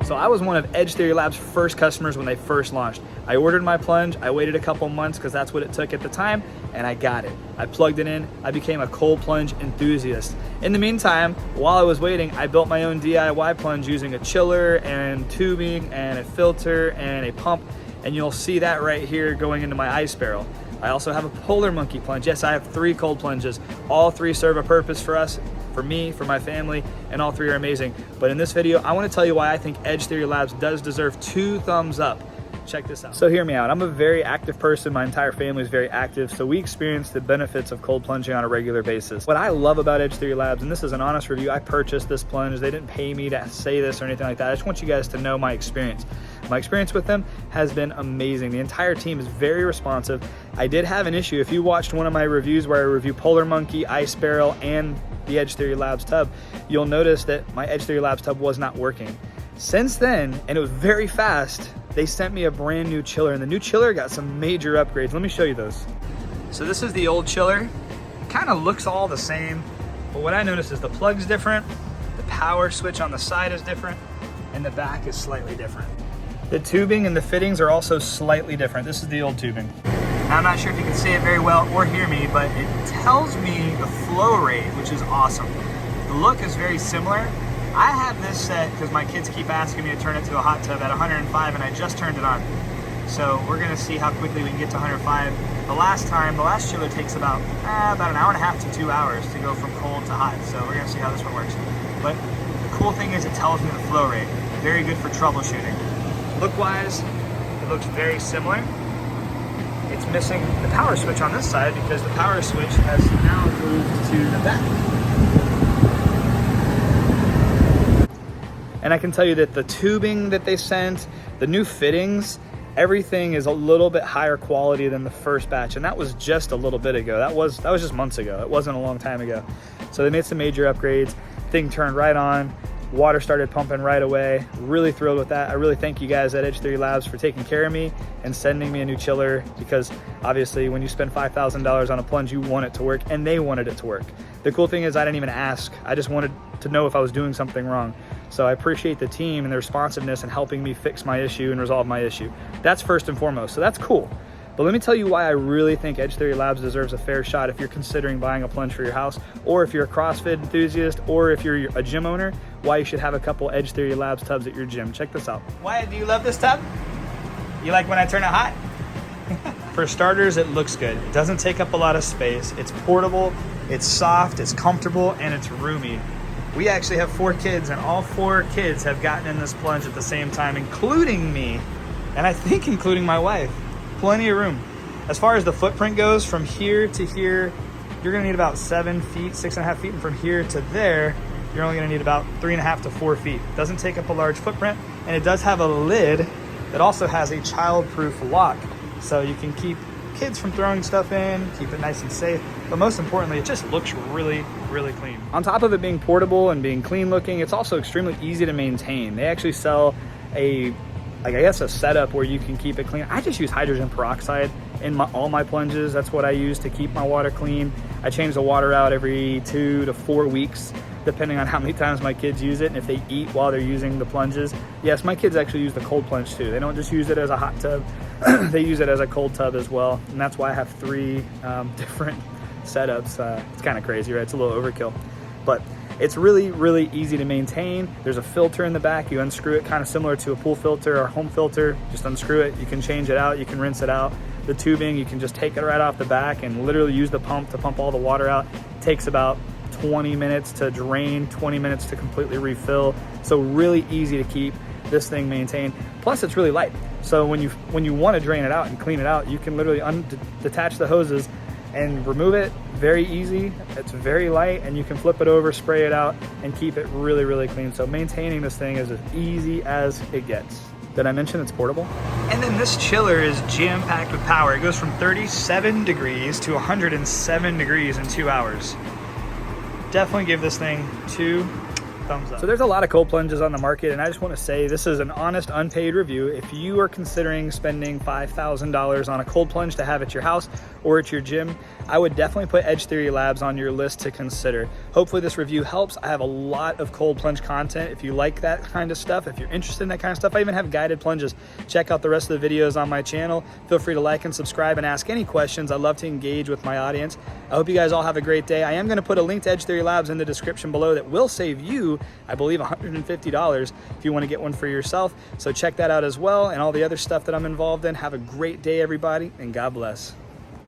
So I was one of Edge Theory Labs' first customers when they first launched. I ordered my plunge, I waited a couple months because that's what it took at the time, and I got it. I plugged it in, I became a cold plunge enthusiast. In the meantime, while I was waiting, I built my own DIY plunge using a chiller and tubing and a filter and a pump, and you'll see that right here going into my ice barrel. I also have a Polar Monkey plunge. Yes, I have 3 cold plunges. All 3 serve a purpose for us, for me, for my family, and all 3 are amazing. But in this video, I want to tell you why I think Edge Theory Labs does deserve 2 thumbs up. Check this out. So hear me out. I'm a very active person. My entire family is very active. So we experience the benefits of cold plunging on a regular basis. What I love about Edge Theory Labs, and this is an honest review, I purchased this plunge. They didn't pay me to say this or anything like that. I just want you guys to know my experience. My experience with them has been amazing. The entire team is very responsive. I did have an issue. If you watched one of my reviews where I review Polar Monkey, Ice Barrel, and the Edge Theory Labs tub, you'll notice that my Edge Theory Labs tub was not working. Since then, and it was very fast, they sent me a brand new chiller, and the new chiller got some major upgrades. Let me show you those. So this is the old chiller. It kind of looks all the same, but what I noticed is the plug's different, the power switch on the side is different, and the back is slightly different. The tubing and the fittings are also slightly different. This is the old tubing. Now, I'm not sure if you can see it very well or hear me, but it tells me the flow rate, which is awesome. The look is very similar. I have this set because my kids keep asking me to turn it to a hot tub at 105, and I just turned it on. So we're gonna see how quickly we can get to 105. The last chiller takes about an hour and a half to 2 hours to go from cold to hot. So we're gonna see how this one works. But the cool thing is it tells me the flow rate. Very good for troubleshooting. Look-wise, it looks very similar. It's missing the power switch on this side because the power switch has now moved to the back. And I can tell you that the tubing that they sent, the new fittings, everything is a little bit higher quality than the first batch. And that was just a little bit ago. That was just months ago. It wasn't a long time ago. So they made some major upgrades. Thing turned right on. Water started pumping right away. Really thrilled with that. I really thank you guys at Edge Theory Labs for taking care of me and sending me a new chiller, because obviously when you spend $5,000 on a plunge, you want it to work, and they wanted it to work. The cool thing is I didn't even ask. I just wanted to know if I was doing something wrong. So I appreciate the team and their responsiveness in helping me fix my issue and resolve my issue. That's first and foremost, so that's cool. But let me tell you why I really think Edge Theory Labs deserves a fair shot if you're considering buying a plunge for your house, or if you're a CrossFit enthusiast, or if you're a gym owner, why you should have a couple Edge Theory Labs tubs at your gym. Check this out. Why do you love this tub? You like when I turn it hot? For starters, it looks good. It doesn't take up a lot of space. It's portable, it's soft, it's comfortable, and it's roomy. We actually have 4 kids, and all 4 kids have gotten in this plunge at the same time, including me, and I think including my wife. Plenty of room. As far as the footprint goes, from here to here, you're gonna need about 7 feet, 6.5 feet, and from here to there, you're only gonna need about 3.5 to 4 feet. Doesn't take up a large footprint, and it does have a lid that also has a child-proof lock, so you can keep kids from throwing stuff in, keep it nice and safe, but most importantly, it just looks really, really clean. On top of it being portable and being clean looking, it's also extremely easy to maintain. They actually sell a setup where you can keep it clean. I just use hydrogen peroxide in all my plunges. That's what I use to keep my water clean. I change the water out every 2 to 4 weeks, depending on how many times my kids use it and if they eat while they're using the plunges. Yes, my kids actually use the cold plunge too. They don't just use it as a hot tub, they use it as a cold tub as well. And that's why I have 3 different setups. It's kind of crazy, right? It's a little overkill, but it's really, really easy to maintain. There's a filter in the back. You unscrew it, kind of similar to a pool filter or home filter. Just unscrew it. You can change it out. You can rinse it out. The tubing, you can just take it right off the back and literally use the pump to pump all the water out. It takes about 20 minutes to drain, 20 minutes to completely refill. So really easy to keep this thing maintained. Plus it's really light. So when you want to drain it out and clean it out, you can literally detach the hoses and remove it. Very easy. It's very light, and you can flip it over, spray it out, and keep it really, really clean. So maintaining this thing is as easy as it gets. Did I mention it's portable? And then this chiller is jam-packed with power. It goes from 37 degrees to 107 degrees in 2 hours. Definitely give this thing 2 thumbs up. So there's a lot of cold plunges on the market, and I just want to say this is an honest, unpaid review. If you are considering spending $5,000 on a cold plunge to have at your house or at your gym, I would definitely put Edge Theory Labs on your list to consider. Hopefully this review helps. I have a lot of cold plunge content. If you like that kind of stuff, if you're interested in that kind of stuff, I even have guided plunges. Check out the rest of the videos on my channel. Feel free to like and subscribe and ask any questions. I love to engage with my audience. I hope you guys all have a great day. I am going to put a link to Edge Theory Labs in the description below that will save you, I believe, $150 if you want to get one for yourself. So check that out as well, and all the other stuff that I'm involved in. Have a great day, everybody, and God bless.